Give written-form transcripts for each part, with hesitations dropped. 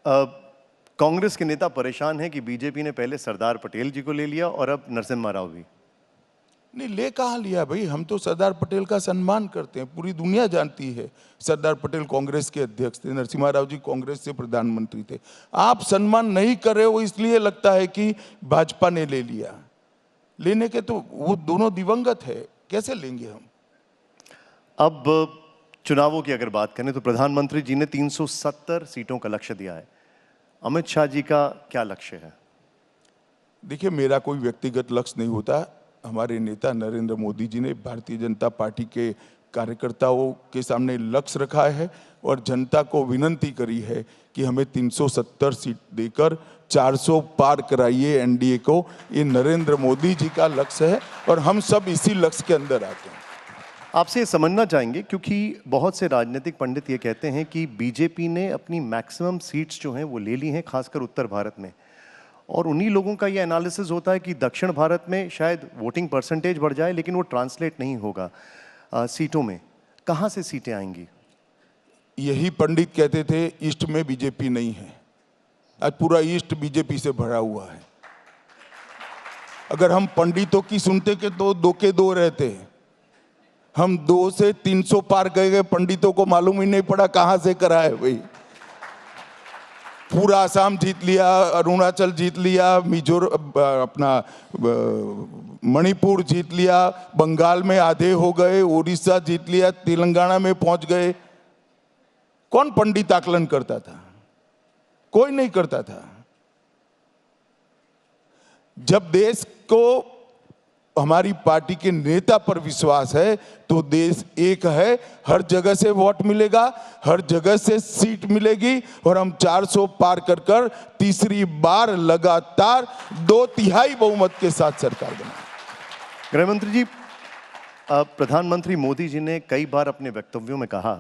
कांग्रेस के नेता परेशान हैं कि बीजेपी ने पहले सरदार पटेल जी को ले लिया और अब नरसिम्हा राव भी। नहीं, ले कहाँ लिया भाई? हम तो सरदार पटेल का सम्मान करते हैं, पूरी दुनिया जानती है। सरदार पटेल कांग्रेस के अध्यक्ष थे, नरसिम्हा राव जी कांग्रेस से प्रधानमंत्री थे। आप सम्मान नहीं कर रहे हो, इसलिए लगता है कि भाजपा ने ले लिया। लेने के तो वो दोनों दिवंगत है, कैसे लेंगे हम? अब चुनावों की अगर बात करें तो प्रधानमंत्री जी ने 370 सीटों का लक्ष्य दिया है। अमित शाह जी का क्या लक्ष्य है? देखिए, मेरा कोई व्यक्तिगत लक्ष्य नहीं होता। हमारे नेता नरेंद्र मोदी जी ने भारतीय जनता पार्टी के कार्यकर्ताओं के सामने लक्ष्य रखा है और जनता को विनती करी है कि हमें 370 सीट देकर 400 पार कराइए एनडीए को। ये नरेंद्र मोदी जी का लक्ष्य है और हम सब इसी लक्ष्य के अंदर आते हैं। आपसे ये समझना चाहेंगे, क्योंकि बहुत से राजनीतिक पंडित ये कहते हैं कि बीजेपी ने अपनी मैक्सिमम सीट्स जो हैं वो ले ली हैं, खासकर उत्तर भारत में, और उन्हीं लोगों का ये एनालिसिस होता है कि दक्षिण भारत में शायद वोटिंग परसेंटेज बढ़ जाए लेकिन वो ट्रांसलेट नहीं होगा सीटों में। कहाँ से सीटें आएंगी? यही पंडित कहते थे ईस्ट में बीजेपी नहीं है। आज पूरा ईस्ट बीजेपी से भरा हुआ है। अगर हम पंडितों की सुनते के तो दो के दो रहते हैं। हम 2 से 300 पार गए, पंडितों को मालूम ही नहीं पड़ा कहां से करा है भाई। पूरा आसाम जीत लिया, अरुणाचल जीत लिया, अपना मणिपुर जीत लिया, बंगाल में आधे हो गए, उड़ीसा जीत लिया, तेलंगाना में पहुंच गए। कौन पंडित आकलन करता था? कोई नहीं करता था। जब देश को हमारी पार्टी के नेता पर विश्वास है तो देश एक है, हर जगह से वोट मिलेगा, हर जगह से सीट मिलेगी और हम 400 पार कर तीसरी बार लगातार 2/3 बहुमत के साथ सरकार बनाए। गृहमंत्री जी, प्रधानमंत्री मोदी जी ने कई बार अपने वक्तव्यों में कहा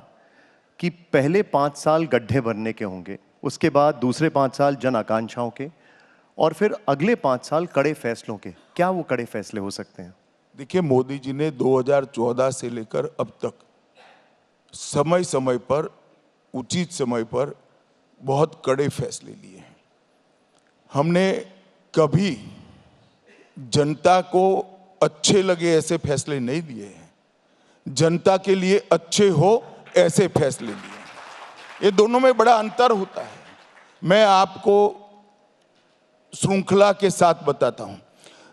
कि पहले 5 साल गड्ढे भरने के होंगे, उसके बाद दूसरे 5 साल जन आकांक्षाओं के, और फिर अगले 5 साल कड़े फैसलों के। क्या वो कड़े फैसले हो सकते हैं? देखिए, मोदी जी ने 2014 से लेकर अब तक समय समय पर, उचित समय पर बहुत कड़े फैसले लिए हैं। हमने कभी जनता को अच्छे लगे ऐसे फैसले नहीं लिए हैं। जनता के लिए अच्छे हो ऐसे फैसले लिए हैं। ये दोनों में बड़ा अंतर होता है। मैं आपको श्रृंखला के साथ बताता हूं।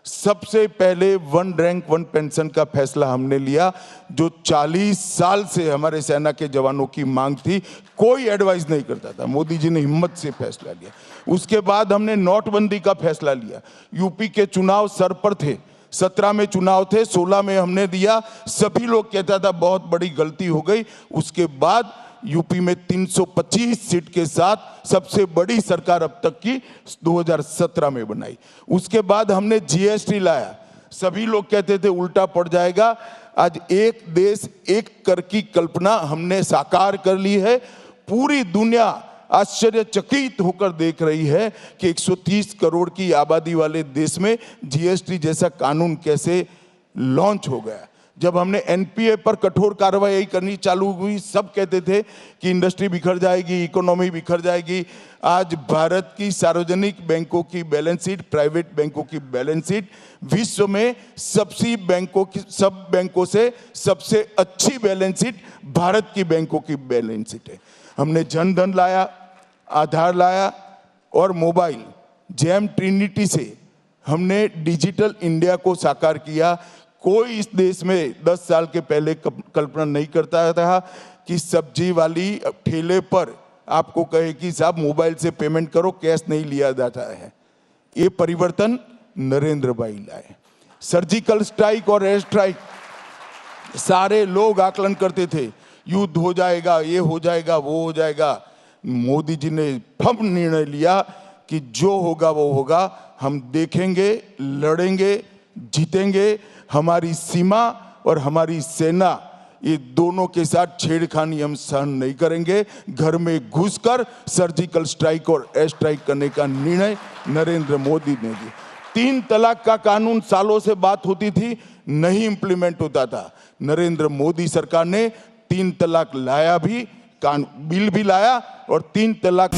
सबसे पहले 1 रैंक 1 पेंशन का फैसला हमने लिया, जो 40 साल से हमारे सेना के जवानों की मांग थी। कोई एडवाइस नहीं करता था, मोदी जी ने हिम्मत से फैसला लिया। उसके बाद हमने नोटबंदी का फैसला लिया। यूपी के चुनाव सर पर थे, 17 में चुनाव थे, 16 में हमने दिया। सभी लोग कहता था बहुत बड़ी गलती हो गई। उसके बाद यूपी में 325 सीट के साथ सबसे बड़ी सरकार अब तक की 2017 में बनाई। उसके बाद हमने जीएसटी लाया। सभी लोग कहते थे उल्टा पड़ जाएगा। आज एक देश एक कर की कल्पना हमने साकार कर ली है। पूरी दुनिया आश्चर्यचकित होकर देख रही है कि 130 करोड़ की आबादी वाले देश में जीएसटी जैसा कानून कैसे लॉन्च हो गया। जब हमने एनपीए पर कठोर कार्रवाई करनी चालू हुई, सब कहते थे कि इंडस्ट्री बिखर जाएगी, इकोनॉमी बिखर जाएगी। आज भारत की सार्वजनिक बैंकों की बैलेंस शीट, प्राइवेट बैंकों की बैलेंस शीट विश्व में सब बैंकों से सबसे अच्छी बैलेंस शीट भारत की बैंकों की बैलेंस शीट है। हमने जन धन लाया, आधार लाया और मोबाइल जेम ट्रिनिटी से हमने डिजिटल इंडिया को साकार किया। कोई इस देश में 10 साल के पहले कल्पना नहीं करता था कि सब्जी वाली ठेले पर आपको कहे कि साहब मोबाइल से पेमेंट करो, कैश नहीं लिया जाता है। ये परिवर्तन नरेंद्र भाई लाए। सर्जिकल स्ट्राइक और एयर स्ट्राइक, सारे लोग आकलन करते थे युद्ध हो जाएगा, ये हो जाएगा, वो हो जाएगा। मोदी जी ने फर्म निर्णय लिया कि जो होगा वो होगा, हम देखेंगे, लड़ेंगे, जीतेंगे। हमारी सीमा और हमारी सेना, ये दोनों के साथ छेड़खानी हम सहन नहीं करेंगे। घर में घुसकर सर्जिकल स्ट्राइक और एयर स्ट्राइक करने का निर्णय नरेंद्र मोदी ने लिया। 3 तलाक का कानून सालों से बात होती थी, नहीं इंप्लीमेंट होता था। नरेंद्र मोदी सरकार ने 3 तलाक लाया भी, बिल भी लाया और 3 तलाक